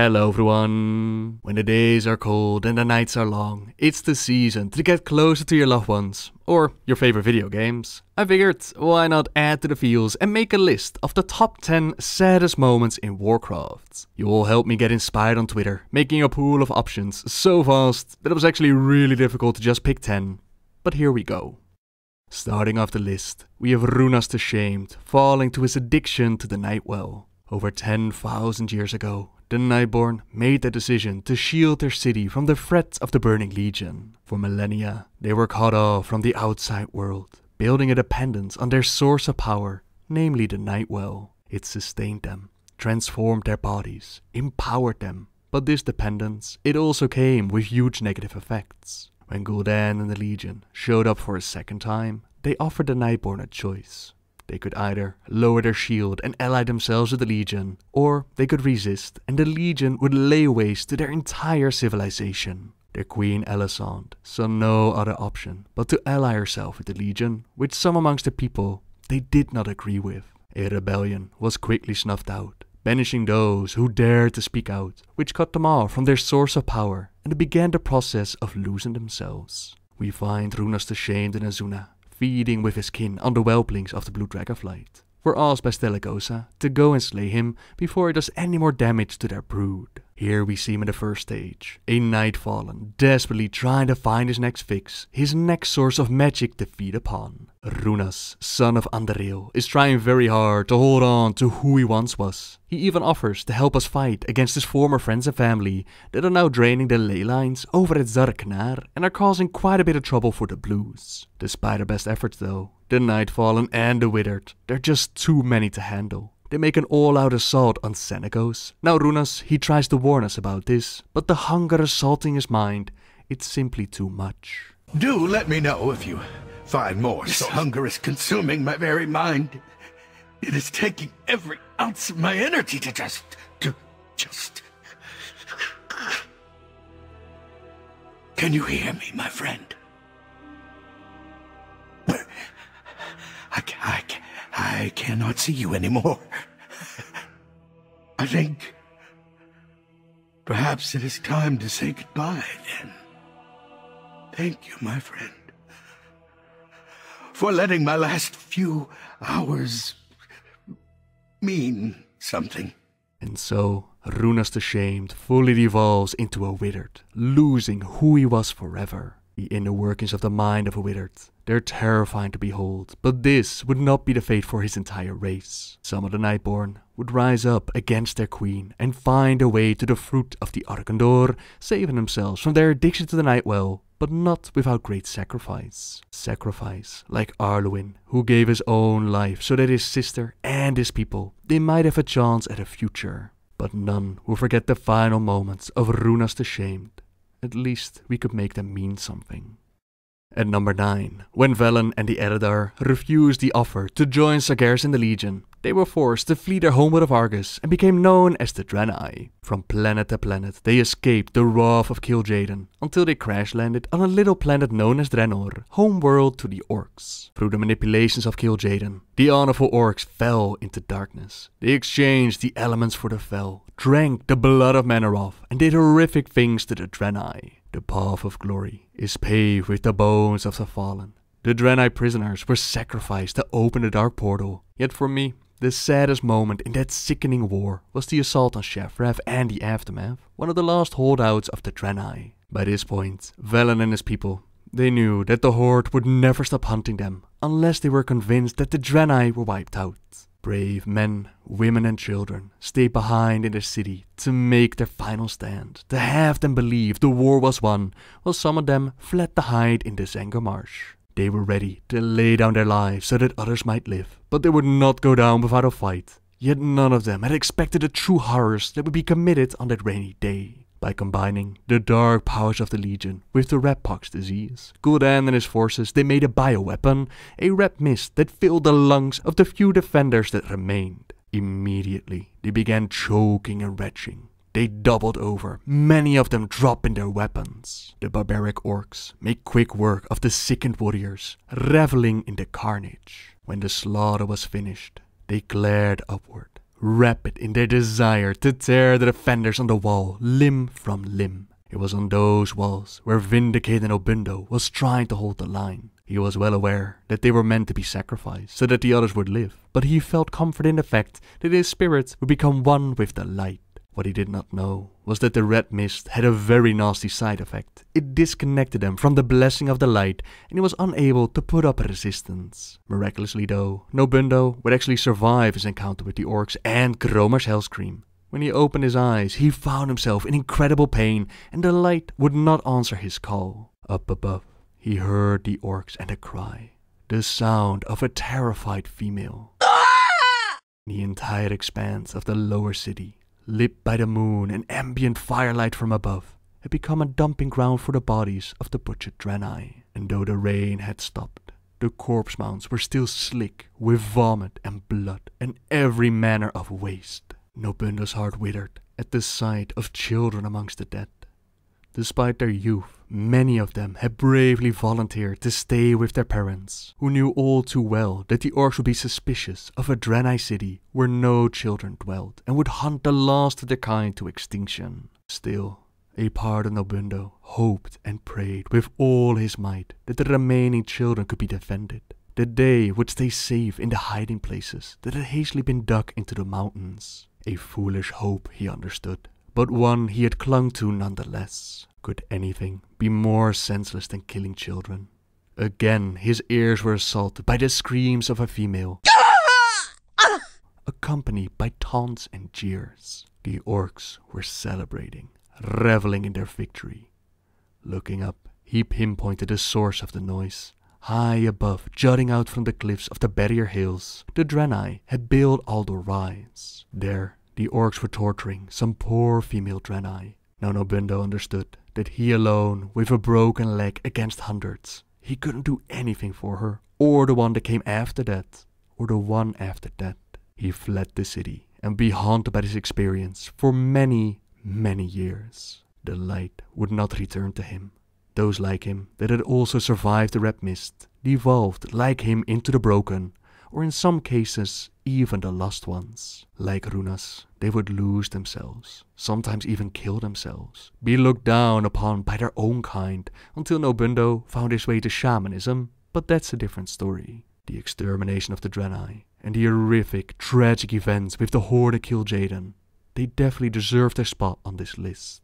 Hello everyone! When the days are cold and the nights are long, it's the season to get closer to your loved ones, or your favorite video games. I figured, why not add to the feels and make a list of the top 10 saddest moments in Warcraft. You all helped me get inspired on Twitter, making a pool of options so vast that it was actually really difficult to just pick 10. But here we go. Starting off the list, we have Runas the Shamed falling to his addiction to the Nightwell. Over 10,000 years ago, the Nightborn made the decision to shield their city from the threat of the Burning Legion. For millennia, they were cut off from the outside world, building a dependence on their source of power, namely the Nightwell. It sustained them, transformed their bodies, empowered them. But this dependence, it also came with huge negative effects. When Gul'dan and the Legion showed up for a second time, they offered the Nightborn a choice. They could either lower their shield and ally themselves with the Legion, or they could resist and the Legion would lay waste to their entire civilization. Their queen Elisande saw no other option but to ally herself with the Legion, which some amongst the people they did not agree with. A rebellion was quickly snuffed out, banishing those who dared to speak out, which cut them off from their source of power, and began the process of losing themselves. We find Runas the Shamed in Azsuna, feeding with his kin on the whelplings of the Blue Dragonflight. Were asked by Stelegosa to go and slay him before he does any more damage to their brood. Here we see him in the first stage, a Nightfallen desperately trying to find his next fix, his next source of magic to feed upon. Runas, son of Andariel, is trying very hard to hold on to who he once was. He even offers to help us fight against his former friends and family that are now draining the ley lines over at Zarknar and are causing quite a bit of trouble for the Blues. Despite their best efforts though, the Nightfallen and the Withered, they're just too many to handle. They make an all-out assault on Senegos. Now Runas, he tries to warn us about this, but the hunger assaulting his mind, it's simply too much. Do let me know if you find more. This hunger is consuming my very mind. It is taking every ounce of my energy to just... Can you hear me, my friend? I cannot see you anymore. I think perhaps it is time to say goodbye then. Thank you, my friend, for letting my last few hours mean something. And so, Runas the Shamed fully devolves into a Withered, losing who he was forever. The inner workings of the mind of a Withered, they're terrifying to behold, but this would not be the fate for his entire race. Some of the Nightborn would rise up against their queen and find a way to the fruit of the Arkandor, saving themselves from their addiction to the Nightwell, but not without great sacrifice. Sacrifice like Arluin, who gave his own life so that his sister and his people, they might have a chance at a future. But none will forget the final moments of Runas the Shamed. At least we could make them mean something. At number 9, when Velen and the Eredar refused the offer to join Sargeras in the Legion, they were forced to flee their homeworld of Argus and became known as the Draenei. From planet to planet, they escaped the wrath of Kil'jaeden until they crash-landed on a little planet known as Draenor, homeworld to the Orcs. Through the manipulations of Kil'jaeden, the honorful Orcs fell into darkness. They exchanged the elements for the Fel, drank the blood of Manoroth, and did horrific things to the Draenei. The path of glory is paved with the bones of the fallen. The Draenei prisoners were sacrificed to open the dark portal. Yet for me, the saddest moment in that sickening war was the assault on Shafrath and the Aftermath, one of the last holdouts of the Draenei. By this point, Velen and his people, they knew that the Horde would never stop hunting them unless they were convinced that the Draenei were wiped out. Brave men, women and children stayed behind in the city to make their final stand, to have them believe the war was won, while some of them fled to hide in the Zangor Marsh. They were ready to lay down their lives so that others might live, but they would not go down without a fight. Yet none of them had expected the true horrors that would be committed on that rainy day. By combining the dark powers of the Legion with the red pox disease, Gul'dan and his forces, they made a bioweapon, a red mist that filled the lungs of the few defenders that remained. Immediately, they began choking and retching. They doubled over, many of them dropping their weapons. The barbaric Orcs made quick work of the sickened warriors, reveling in the carnage. When the slaughter was finished, they glared upward, rapid in their desire to tear the defenders on the wall limb from limb. It was on those walls where Vindicated Obundo was trying to hold the line. He was well aware that they were meant to be sacrificed so that the others would live, but he felt comfort in the fact that his spirit would become one with the light. What he did not know was that the red mist had a very nasty side effect. It disconnected them from the blessing of the light, and he was unable to put up a resistance. Miraculously though, Nobundo would actually survive his encounter with the orcs and Gromar's Hellscream. When he opened his eyes, he found himself in incredible pain, and the light would not answer his call. Up above, he heard the orcs and a cry, the sound of a terrified female. The entire expanse of the lower city, lit by the moon and ambient firelight from above, had become a dumping ground for the bodies of the butchered Draenei. And though the rain had stopped, the corpse mounds were still slick with vomit and blood and every manner of waste. Nobundo's heart withered at the sight of children amongst the dead. Despite their youth, many of them had bravely volunteered to stay with their parents, who knew all too well that the orcs would be suspicious of a Draenei city where no children dwelt and would hunt the last of their kind to extinction. Still, a part of Nobundo hoped and prayed with all his might that the remaining children could be defended, that they would stay safe in the hiding places that had hastily been dug into the mountains. A foolish hope, he understood, but one he had clung to nonetheless. Could anything be more senseless than killing children? Again, his ears were assaulted by the screams of a female, accompanied by taunts and jeers. The orcs were celebrating, reveling in their victory. Looking up, he pinpointed the source of the noise. High above, jutting out from the cliffs of the barrier hills, the Draenei had built Aldo Rise. There, the orcs were torturing some poor female Draenei. Now Nobundo understood that he alone, with a broken leg against hundreds, he couldn't do anything for her, or the one that came after that, or the one after that. He fled the city and be haunted by this experience for many, many years. The light would not return to him. Those like him that had also survived the red mist devolved like him into the broken, or in some cases even the lost ones. Like Runas, they would lose themselves, sometimes even kill themselves, be looked down upon by their own kind, until Nobundo found his way to shamanism, but that's a different story. The extermination of the Draenei and the horrific, tragic events with the Horde of Kil'jaeden, they definitely deserve their spot on this list.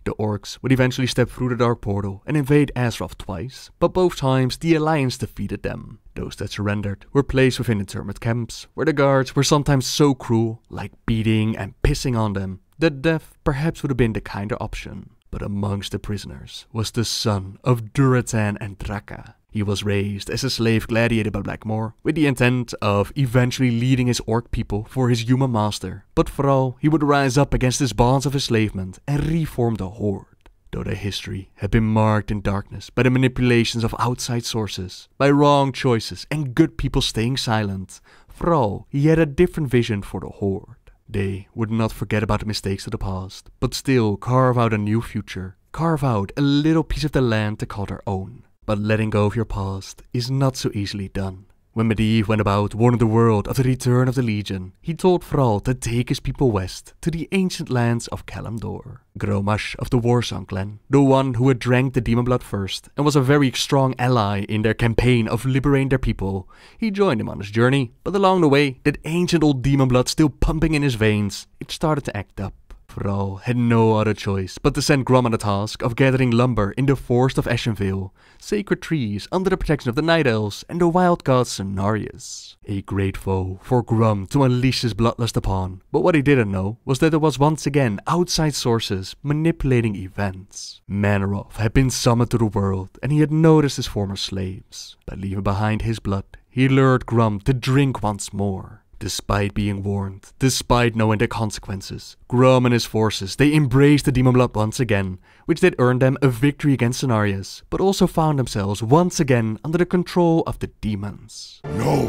The orcs would eventually step through the dark portal and invade Azeroth twice, but both times the Alliance defeated them. Those that surrendered were placed within internment camps, where the guards were sometimes so cruel, like beating and pissing on them, that death perhaps would have been the kinder option. But amongst the prisoners was the son of Durotan and Draka. He was raised as a slave gladiator by Blackmoor, with the intent of eventually leading his orc people for his human master. But for all, he would rise up against his bonds of enslavement and reform the Horde. Though their history had been marked in darkness by the manipulations of outside sources, by wrong choices and good people staying silent, for all, he had a different vision for the Horde. They would not forget about the mistakes of the past, but still carve out a new future, carve out a little piece of the land to call their own. But letting go of your past is not so easily done. When Medivh went about warning the world of the return of the Legion, he told Thrall to take his people west to the ancient lands of Kalimdor. Gromash of the Warsong clan, the one who had drank the demon blood first and was a very strong ally in their campaign of liberating their people, he joined him on his journey, but along the way, that ancient old demon blood still pumping in his veins, it started to act up. Thrall had no other choice but to send Grom on the task of gathering lumber in the forest of Ashenvale, sacred trees under the protection of the Night Elves and the wild god Cenarius. A great foe for Grom to unleash his bloodlust upon, but what he didn't know was that there was once again outside sources manipulating events. Manoroth had been summoned to the world and he had noticed his former slaves. By leaving behind his blood, he lured Grom to drink once more. Despite being warned, despite knowing the consequences, Grom and his forces, they embraced the demon blood once again, which did earn them a victory against Cenarius, but also found themselves once again under the control of the demons. No!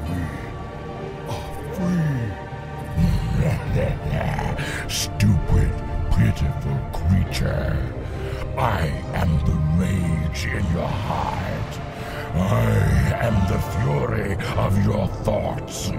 We are free! Stupid, pitiful creature. I am the rage in your heart. I am the fury of your thoughts.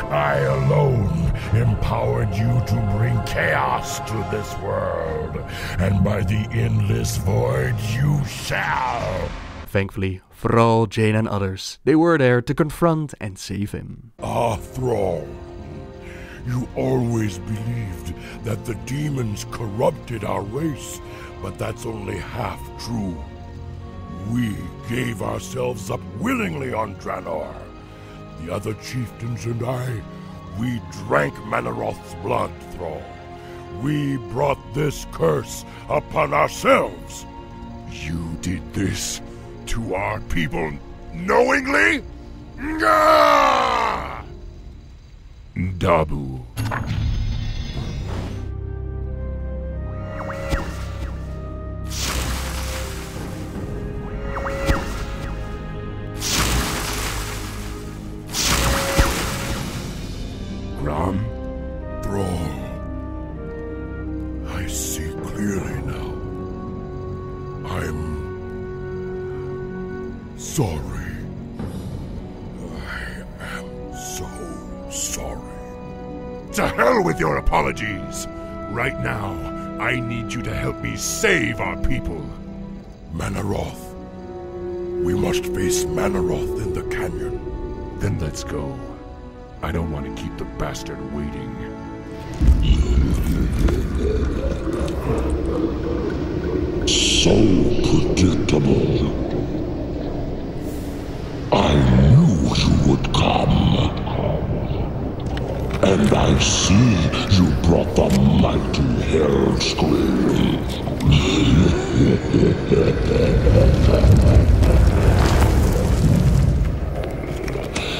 I alone empowered you to bring chaos to this world, and by the endless void you shall. Thankfully, Thrall, Jane and others, they were there to confront and save him. Ah, Thrall. You always believed that the demons corrupted our race, but that's only half true. We gave ourselves up willingly on Draenor. The other chieftains and I, we drank Manaroth's blood, Thrall. We brought this curse upon ourselves. You did this to our people knowingly? Nga! Dabu. Gram, Thrall, I see clearly now. I'm sorry. I am so sorry. To hell with your apologies! Right now, I need you to help me save our people. Manaroth. We must face Manaroth in the canyon. Then let's go. I don't want to keep the bastard waiting. So predictable. I knew you would come. And I see you brought the mighty Hell Scream.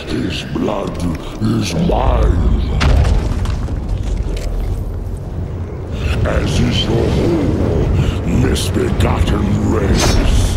His blood is mine, as is your whole misbegotten race.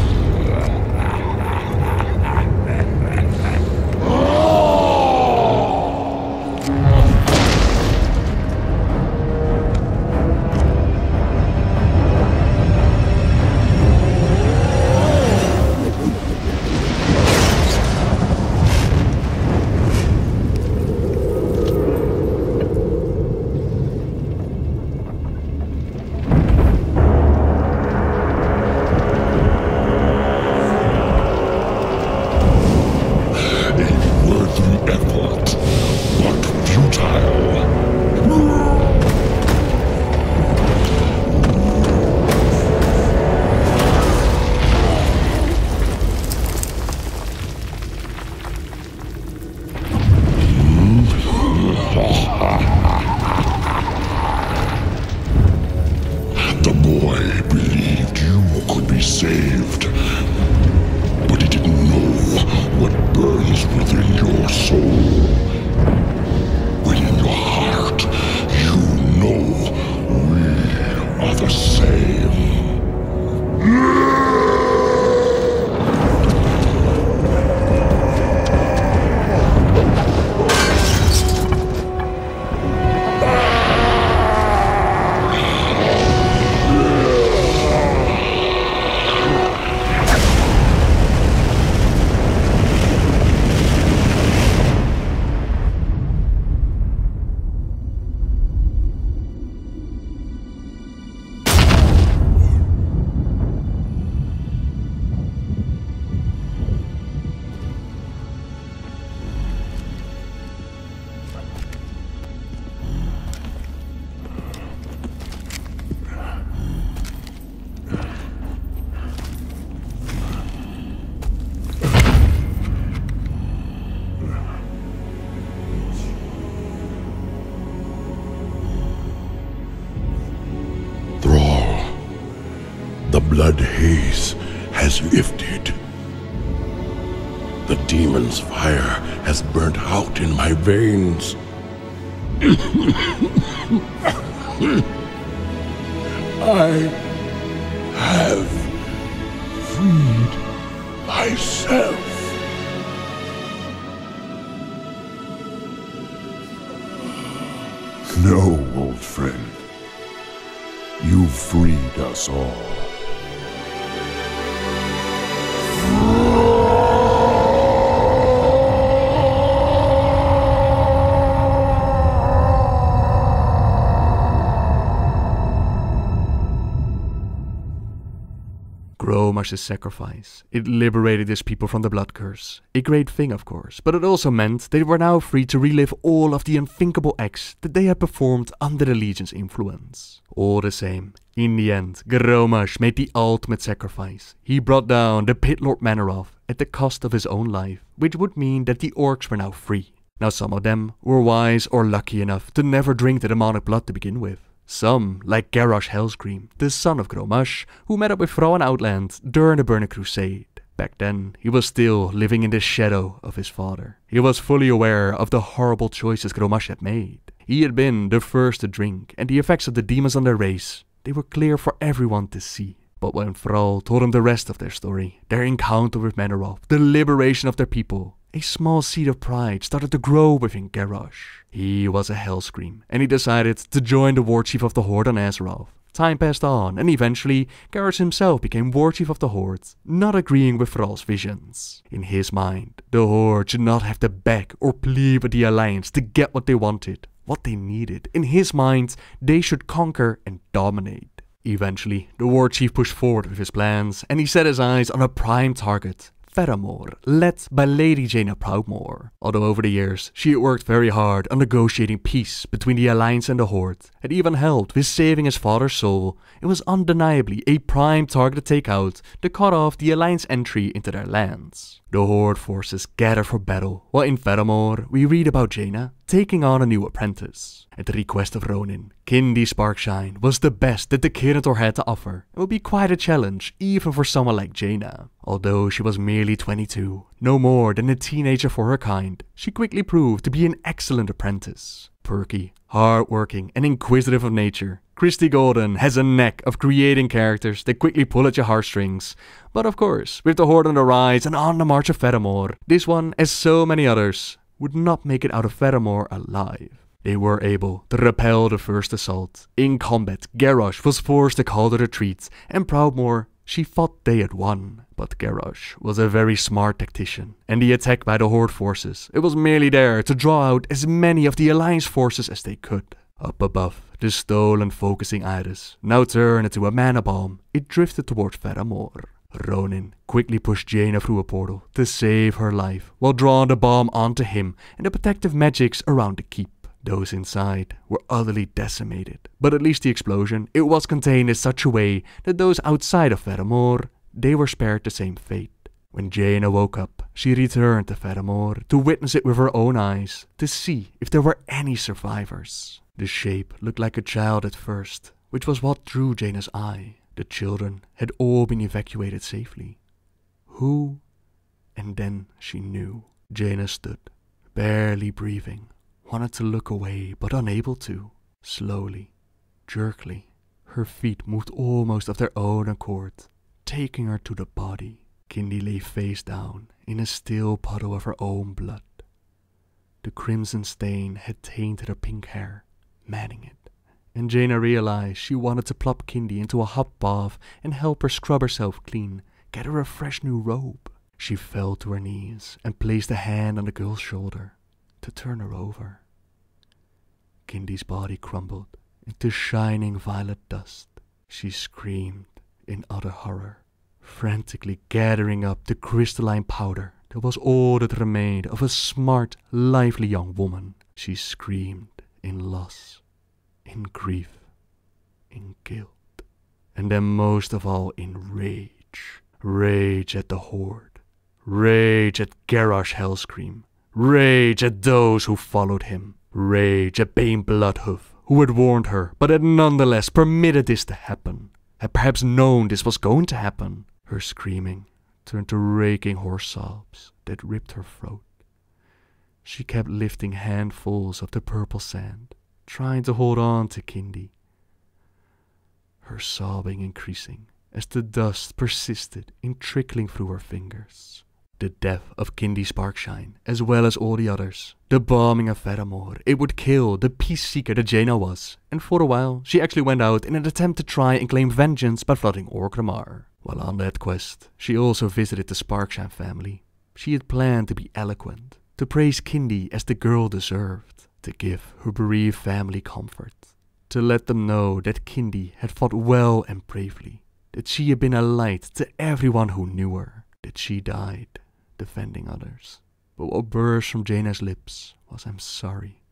The blood haze has lifted. The demon's fire has burnt out in my veins. I have freed myself. No, old friend. You freed us all. Gromash's sacrifice. It liberated his people from the blood curse. A great thing, of course, but it also meant they were now free to relive all of the unthinkable acts that they had performed under the Legion's influence. All the same, in the end, Gromash made the ultimate sacrifice. He brought down the Pit Lord Manoroth at the cost of his own life, which would mean that the orcs were now free. Now some of them were wise or lucky enough to never drink the demonic blood to begin with. Some, like Garrosh Hellscream, the son of Gromash, who met up with Thrawn Outland during the Burning Crusade. Back then, he was still living in the shadow of his father. He was fully aware of the horrible choices Gromash had made. He had been the first to drink, and the effects of the demons on their race, they were clear for everyone to see. But when Thrall told him the rest of their story, their encounter with Manoroth, the liberation of their people, a small seed of pride started to grow within Garrosh. He was a Hellscream, and he decided to join the War Chief of the Horde on Azeroth. Time passed on, and eventually, Garrosh himself became War Chief of the Horde, not agreeing with Thrall's visions. In his mind, the Horde should not have to beg or plead with the Alliance to get what they wanted, what they needed. In his mind, they should conquer and dominate. Eventually, the War Chief pushed forward with his plans, and he set his eyes on a prime target, Theramore, led by Lady Jaina Proudmoore. Although over the years, she had worked very hard on negotiating peace between the Alliance and the Horde, and even helped with saving his father's soul, it was undeniably a prime target to take out to cut off the Alliance entry into their lands. The Horde forces gather for battle, while in Theramore we read about Jaina taking on a new apprentice. At the request of Ronin, Kindy Sparkshine was the best that the Kirator had to offer. It would be quite a challenge, even for someone like Jaina. Although she was merely 22, no more than a teenager for her kind, she quickly proved to be an excellent apprentice. Perky, hard-working, and inquisitive of nature, Christy Gul'dan has a knack of creating characters that quickly pull at your heartstrings. But of course, with the Horde on the rise and on the march of Theramore, this one, as so many others, would not make it out of Theramore alive. They were able to repel the first assault. In combat, Garrosh was forced to call the retreat, and Proudmoore, she thought they had won. But Garrosh was a very smart tactician, and the attack by the Horde forces, it was merely there to draw out as many of the Alliance forces as they could. Up above, the stolen focusing iris, now turned into a mana bomb, it drifted towards Theramore. Ronin quickly pushed Jaina through a portal to save her life, while drawing the bomb onto him and the protective magics around the keep. Those inside were utterly decimated, but at least the explosion, it was contained in such a way that those outside of Theramore, they were spared the same fate. When Jaina woke up, she returned to Theramore to witness it with her own eyes, to see if there were any survivors. The shape looked like a child at first, which was what drew Jaina's eye. The children had all been evacuated safely. Who? And then she knew. Jaina stood, barely breathing, wanted to look away but unable to. Slowly, jerkily, her feet moved almost of their own accord, taking her to the body. Kindy lay face down in a still puddle of her own blood. The crimson stain had tainted her pink hair, matting it, and Jaina realized she wanted to plop Kindy into a hot bath and help her scrub herself clean, get her a fresh new robe. She fell to her knees and placed a hand on the girl's shoulder to turn her over. Kindy's body crumbled into shining violet dust. She screamed in utter horror, frantically gathering up the crystalline powder that was all that remained of a smart, lively young woman. She screamed in loss, in grief, in guilt, and then most of all in rage. Rage at the Horde, rage at Garrosh Hellscream, rage at those who followed him, rage at Bane Bloodhoof, who had warned her but had nonetheless permitted this to happen, had perhaps known this was going to happen. Her screaming turned to raking hoarse sobs that ripped her throat. She kept lifting handfuls of the purple sand, trying to hold on to Kindy, her sobbing increasing as the dust persisted in trickling through her fingers. The death of Kindy Sparkshine, as well as all the others, the bombing of Theramore, it would kill the peace seeker that Jaina was, and for a while she actually went out in an attempt to try and claim vengeance by flooding Orgrimmar. While on that quest, she also visited the Sparkshine family. She had planned to be eloquent, to praise Kindy as the girl deserved, to give her bereaved family comfort, to let them know that Kindy had fought well and bravely, that she had been a light to everyone who knew her, that she died defending others. But what burst from Jaina's lips was, "I'm sorry.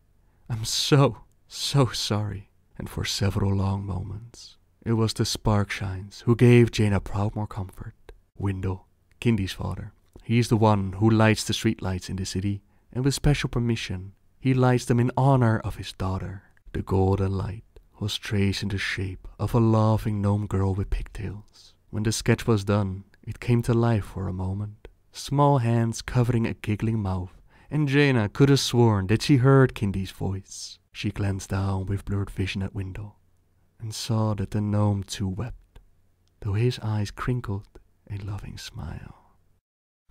I'm so sorry." And for several long moments, it was the Sparkshines who gave Jaina Proudmore comfort. Wendell, Kindy's father, he is the one who lights the streetlights in the city, and with special permission, he lights them in honor of his daughter. The golden light was traced in the shape of a laughing gnome girl with pigtails. When the sketch was done, it came to life for a moment, small hands covering a giggling mouth, and Jaina could have sworn that she heard Kindy's voice. She glanced down with blurred vision at Wendell, and saw that the gnome too wept, though his eyes crinkled a loving smile.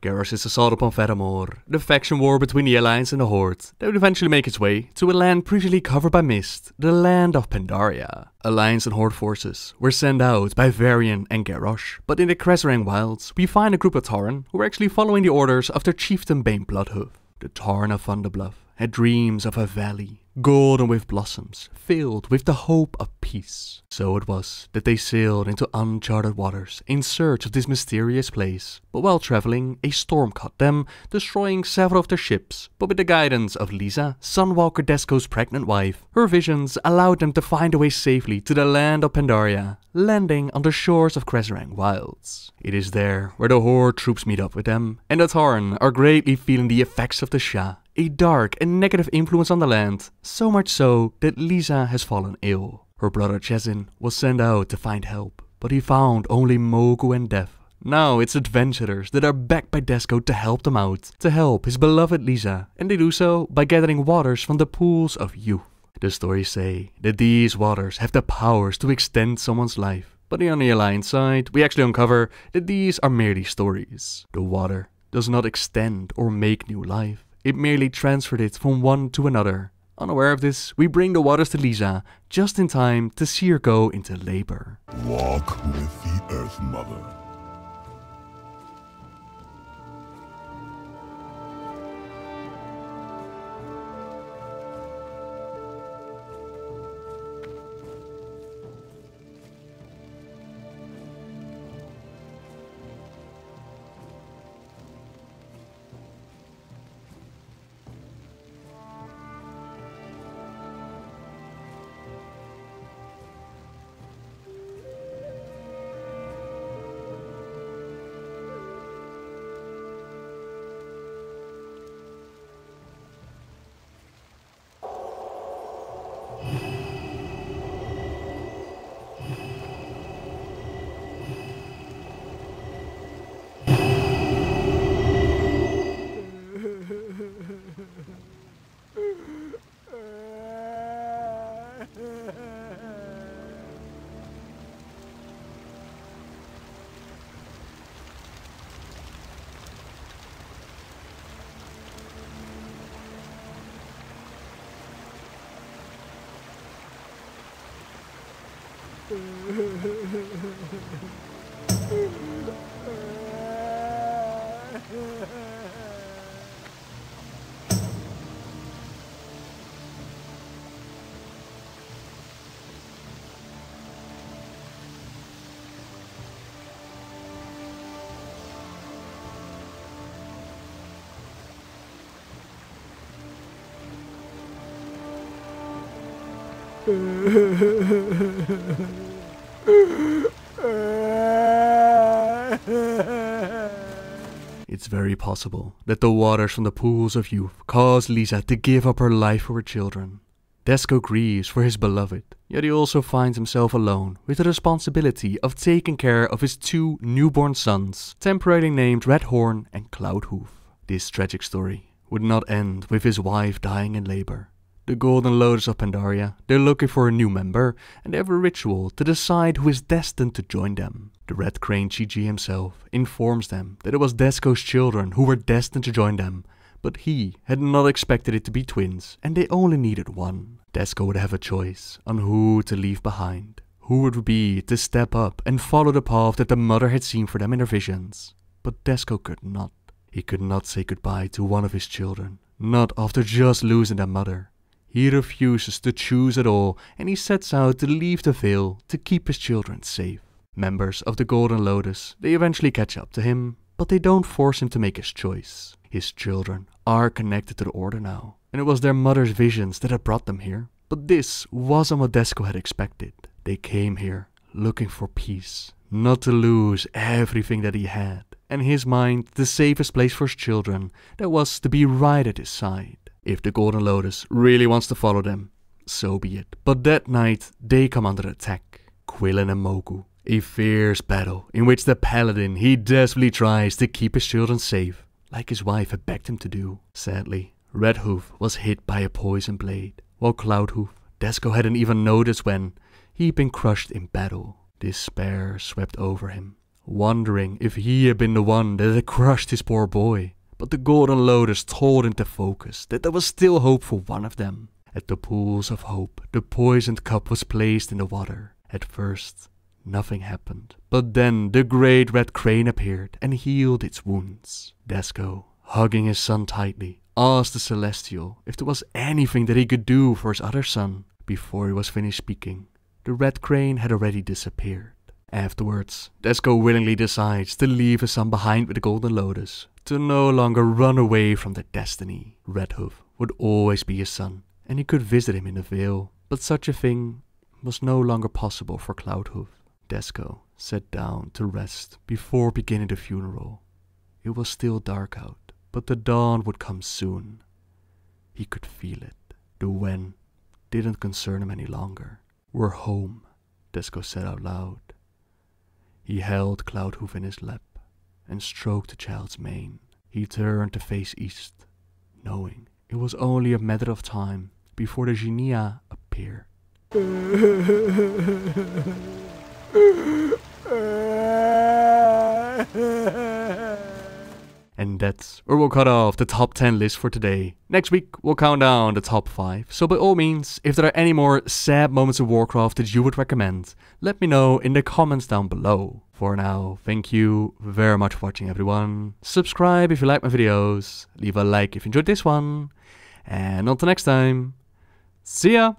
Garrus' assault upon Fedamore, the faction war between the Alliance and the Horde, that would eventually make its way to a land previously covered by mist, the land of Pandaria. Alliance and Horde forces were sent out by Varian and Garrosh, but in the Krezrang wilds, we find a group of Tauren who were actually following the orders of their chieftain Bane Bloodhoof. The Tauren of Thunderbluff had dreams of a valley, golden with blossoms, filled with the hope of peace. So it was that they sailed into uncharted waters in search of this mysterious place, but while traveling, a storm caught them, destroying several of their ships. But with the guidance of Lisa, Sunwalker Desko's pregnant wife, her visions allowed them to find a way safely to the land of Pandaria, landing on the shores of Krezrang wilds. It is there where the Horde troops meet up with them, and the Tauren are greatly feeling the effects of the Shah, a dark and negative influence on the land, so much so that Lisa has fallen ill. Her brother Chezin was sent out to find help, but he found only Mogu and Death. Now it's adventurers that are backed by Desko to help them out, to help his beloved Lisa, and they do so by gathering waters from the pools of youth. The stories say that these waters have the powers to extend someone's life, but on the Alliance side, we actually uncover that these are merely stories. The water does not extend or make new life, it merely transferred it from one to another. Unaware of this, we bring the waters to Lisa, just in time to see her go into labor. Walk with the Earth Mother. It's very possible that the waters from the pools of youth caused Lisa to give up her life for her children. Desko grieves for his beloved, yet he also finds himself alone with the responsibility of taking care of his two newborn sons, temporarily named Redhorn and Cloudhoof. This tragic story would not end with his wife dying in labor. The Golden Lotus of Pandaria, they're looking for a new member, and they have a ritual to decide who is destined to join them. The Red Crane Chi-Ji himself informs them that it was Desko's children who were destined to join them, but he had not expected it to be twins, and they only needed one. Desko would have a choice on who to leave behind, who would be to step up and follow the path that the mother had seen for them in her visions. But Desko could not. He could not say goodbye to one of his children, not after just losing their mother. He refuses to choose at all, and he sets out to leave the Vale to keep his children safe. Members of the Golden Lotus, they eventually catch up to him, but they don't force him to make his choice. His children are connected to the Order now, and it was their mother's visions that had brought them here. But this wasn't what Desko had expected. They came here looking for peace, not to lose everything that he had. And in his mind, the safest place for his children, that was to be right at his side. If the Golden Lotus really wants to follow them, so be it. But that night, they come under attack. Quillen and Mogu. A fierce battle in which the paladin, he desperately tries to keep his children safe, like his wife had begged him to do. Sadly, Redhoof was hit by a poison blade, while Cloudhoof, Desko hadn't even noticed when he'd been crushed in battle. Despair swept over him, wondering if he had been the one that had crushed his poor boy. But the Golden Lotus told him to focus, that there was still hope for one of them. At the pools of hope, the poisoned cup was placed in the water. At first, nothing happened, but then the great red crane appeared and healed its wounds. Desko, hugging his son tightly, asked the Celestial if there was anything that he could do for his other son. Before he was finished speaking, the red crane had already disappeared. Afterwards, Desko willingly decides to leave his son behind with the Golden Lotus, to no longer run away from their destiny. Redhoof would always be his son, and he could visit him in the Vale, but such a thing was no longer possible for Cloudhoof. Desko sat down to rest before beginning the funeral. It was still dark out, but the dawn would come soon. He could feel it. The when didn't concern him any longer. "We're home," Desko said out loud. He held Cloudhoof in his lap and stroked the child's mane. He turned to face east, knowing it was only a matter of time before the Genia appeared. And that's where we'll cut off the top 10 list for today. Next week, we'll count down the top 5. So by all means, if there are any more sad moments of Warcraft that you would recommend, let me know in the comments down below. For now, thank you very much for watching, everyone. Subscribe if you like my videos. Leave a like if you enjoyed this one. And until next time, see ya!